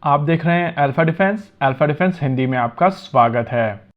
आप देख रहे हैं अल्फा डिफेंस हिंदी में आपका स्वागत है।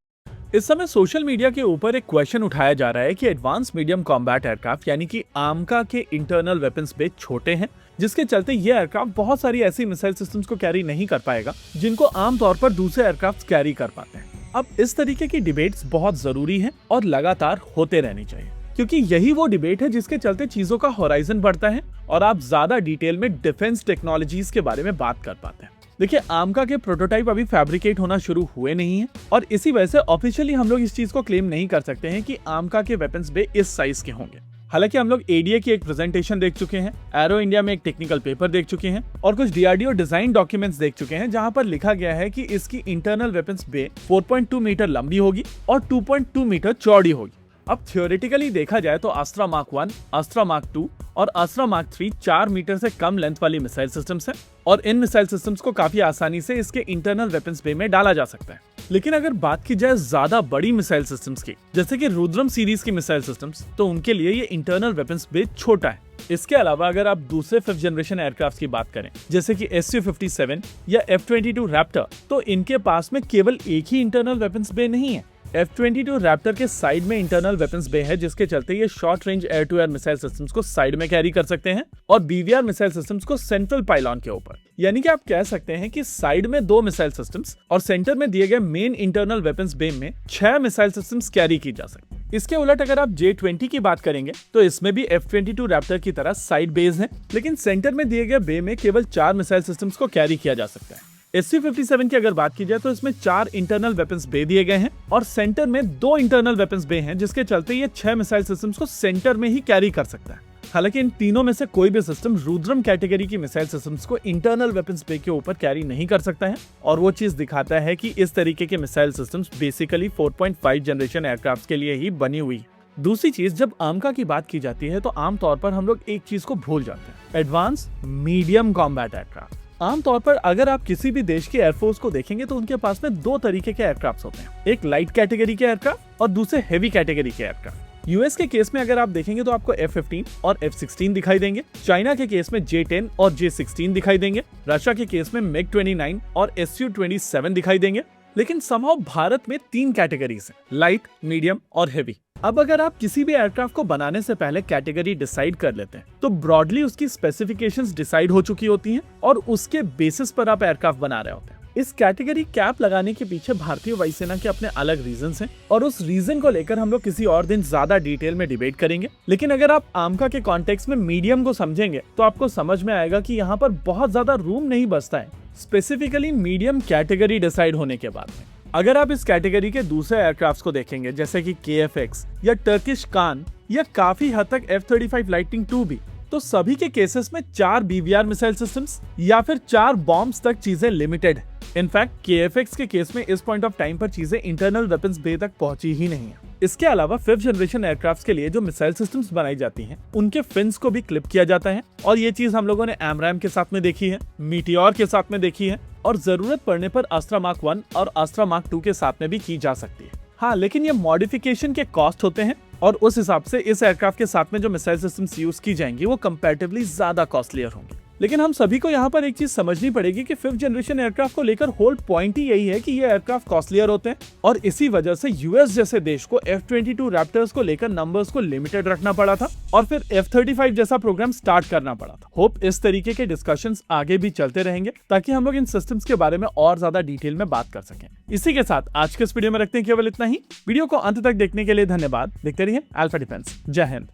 इस समय सोशल मीडिया के ऊपर एक क्वेश्चन उठाया जा रहा है कि एडवांस मीडियम कॉम्बैट एयरक्राफ्ट यानी कि आमका के इंटरनल वेपन्स बेस छोटे हैं, जिसके चलते ये एयरक्राफ्ट बहुत सारी ऐसी मिसाइल सिस्टम्स को कैरी नहीं कर पाएगा जिनको आमतौर पर दूसरे एयरक्राफ्ट कैरी कर पाते हैं। अब इस तरीके की डिबेट्स बहुत जरूरी हैं और लगातार होते रहनी चाहिए, क्योंकि यही वो डिबेट है जिसके चलते चीजों का होराइजन बढ़ता है और आप ज्यादा डिटेल में डिफेंस टेक्नोलॉजीज के बारे में बात कर पाते हैं। देखिए, आमका के प्रोटोटाइप अभी फैब्रिकेट होना शुरू हुए नहीं है और इसी वजह से ऑफिशियली हम लोग इस चीज को क्लेम नहीं कर सकते हैं कि आमका के वेपन्स बे इस साइज के होंगे। हालांकि हम लोग एडीए की एक प्रेजेंटेशन देख चुके हैं, एरो इंडिया में एक टेक्निकल पेपर देख चुके हैं और कुछ डीआरडीओ डिजाइन डॉक्यूमेंट्स देख चुके हैं, जहां पर लिखा गया है कि इसकी इंटरनल वेपन्स बे 4.2 मीटर लंबी होगी और 2.2 मीटर चौड़ी होगी। अब थियोरेटिकली देखा जाए तो अस्त्रा मार्क 1, अस्त्रा मार्क 2 और अस्त्रा मार्क 3 4 मीटर से कम लेंथ वाली मिसाइल सिस्टम्स हैं और इन मिसाइल सिस्टम्स को काफी आसानी से इसके इंटरनल वेपन्स बे में डाला जा सकता है। लेकिन अगर बात की जाए ज्यादा बड़ी मिसाइल सिस्टम्स की, जैसे कि रुद्रम सीरीज की मिसाइल सिस्टम्स, तो उनके लिए ये इंटरनल वेपन्स बे छोटा है। इसके अलावा अगर आप दूसरे 5th जनरेशन एयरक्राफ्ट की बात करें, जैसे कि Su-57 या F-22 रैप्टर, तो इनके पास में केवल एक ही इंटरनल वेपन्स बे नहीं है। F-22 रैप्टर के साइड में इंटरनल वेपन्स बे है, जिसके चलते ये short range air to air missile systems को साइड में कैरी कर सकते हैं और बीवीआर मिसाइल सिस्टम्स को सेंट्रल पाइलॉन के ऊपर। यानी कि आप कह सकते हैं कि साइड में 2 मिसाइल सिस्टम्स और सेंटर में दिए गए मेन इंटरनल वेपन्स बे में 6 मिसाइल सिस्टम्स कैरी की जा सकती है। इसके उलट अगर आप J-20 की बात करेंगे तो इसमें भी F-22 रैप्टर की तरह साइड बेस है, लेकिन सेंटर में दिए गए बे में केवल 4 मिसाइल सिस्टम्स को कैरी किया जा सकता है। Su-57 की अगर बात की जाए तो इसमें 4 इंटरनल वेपन्स बे दिए गए हैं और सेंटर में 2 इंटरनल वेपन्स बे हैं, जिसके चलते ये 6 मिसाइल सिस्टम्स को सेंटर में ही कैरी कर सकता है। हालांकि इन तीनों में से कोई भी सिस्टम रुद्रम कैटेगरी की मिसाइल सिस्टम्स को इंटरनल वेपन्स बे के ऊपर कैरी नहीं कर सकता है और वो चीज दिखाता है कि इस तरीके के missile systems basically 4.5 generation aircraft के लिए ही बनी हुई है। दूसरी चीज, जब आमका की बात की जाती है तो आमतौर पर हम लोग एक चीज को भूल जाते हैं, एडवांस मीडियम कॉम्बैट एयरक्राफ्ट। आमतौर पर अगर आप किसी भी देश के एयरफोर्स को देखेंगे तो उनके पास में 2 तरीके के एयरक्राफ्ट होते हैं, एक लाइट कैटेगरी के एयरक्राफ्ट और दूसरे हेवी कैटेगरी के एयरक्राफ्ट। यूएस के केस में अगर आप देखेंगे तो आपको F-15 और F-16 दिखाई देंगे, चाइना के केस में J-10 और J-16 दिखाई देंगे, रशिया के केस में MiG-29 और Su-27 दिखाई देंगे। लेकिन समहाउ भारत में 3 कैटेगरीज हैं, लाइट, मीडियम और हेवी। अब अगर आप किसी भी एयरक्राफ्ट को बनाने से पहले कैटेगरी डिसाइड कर लेते हैं तो ब्रॉडली उसकी स्पेसिफिकेशंस डिसाइड हो चुकी होती हैं और उसके बेसिस पर आप एयरक्राफ्ट बना रहे होते हैं। इस कैटेगरी कैप लगाने के पीछे भारतीय वायुसेना के अपने अलग रीजंस हैं और उस रीजन को लेकर हम लोग किसी और दिन ज्यादा डिटेल में डिबेट करेंगे। लेकिन अगर आप आमका के कॉन्टेक्स्ट में मीडियम को समझेंगे तो आपको समझ में आएगा कि यहाँ पर बहुत ज्यादा रूम नहीं बचता है, स्पेसिफिकली मीडियम कैटेगरी डिसाइड होने के बाद में। अगर आप इस कैटेगरी के दूसरे एयरक्राफ्ट्स को देखेंगे, जैसे कि KF-X या टर्किश कान या काफी हद तक F-35 लाइटनिंग II भी, तो सभी के केसेस में 4 BVR मिसाइल सिस्टम्स या फिर 4 बॉम्ब्स तक चीजें लिमिटेड है। इनफैक्ट KF-X के केस में इस पॉइंट ऑफ टाइम पर चीजें इंटरनल वेपन्स बे तक पहुंची ही नहीं है। इसके अलावा 5th जनरेशन एयरक्राफ्ट्स के लिए जो मिसाइल सिस्टम्स बनाई जाती हैं, उनके फिन्स को भी क्लिप किया जाता है और ये चीज हम लोगों ने AMRAAM के साथ में देखी है, मीटियोर के साथ में देखी है और जरूरत पड़ने पर अस्त्रा मार्क 1 और अस्त्रा मार्क 2 के साथ में भी की जा सकती है। हाँ, लेकिन ये मॉडिफिकेशन के कॉस्ट होते हैं और उस हिसाब से इस एयरक्राफ्ट के साथ में जो मिसाइल सिस्टम्स यूज की जाएंगी वो कंपैरेटिवली ज्यादा कॉस्टलियर होंगी। लेकिन हम सभी को यहाँ पर एक चीज समझनी पड़ेगी कि 5th जनरेशन एयरक्राफ्ट को लेकर होल पॉइंट ही यही है कि ये एयरक्राफ्ट कॉस्टलियर होते हैं और इसी वजह से यूएस जैसे देश को F-22 रैप्टर्स को लेकर नंबर्स को लिमिटेड रखना पड़ा था और फिर F-35 जैसा प्रोग्राम स्टार्ट करना पड़ा था। होप इस तरीके के डिस्कशंस आगे भी चलते रहेंगे ताकि हम लोग इन सिस्टम्स के बारे में और ज्यादा डिटेल में बात कर सकें। इसी के साथ आज के इस वीडियो में रखते हैं केवल इतना ही। वीडियो को अंत तक देखने के लिए धन्यवाद। देखते रहिए अल्फा डिफेंस। जय हिंद।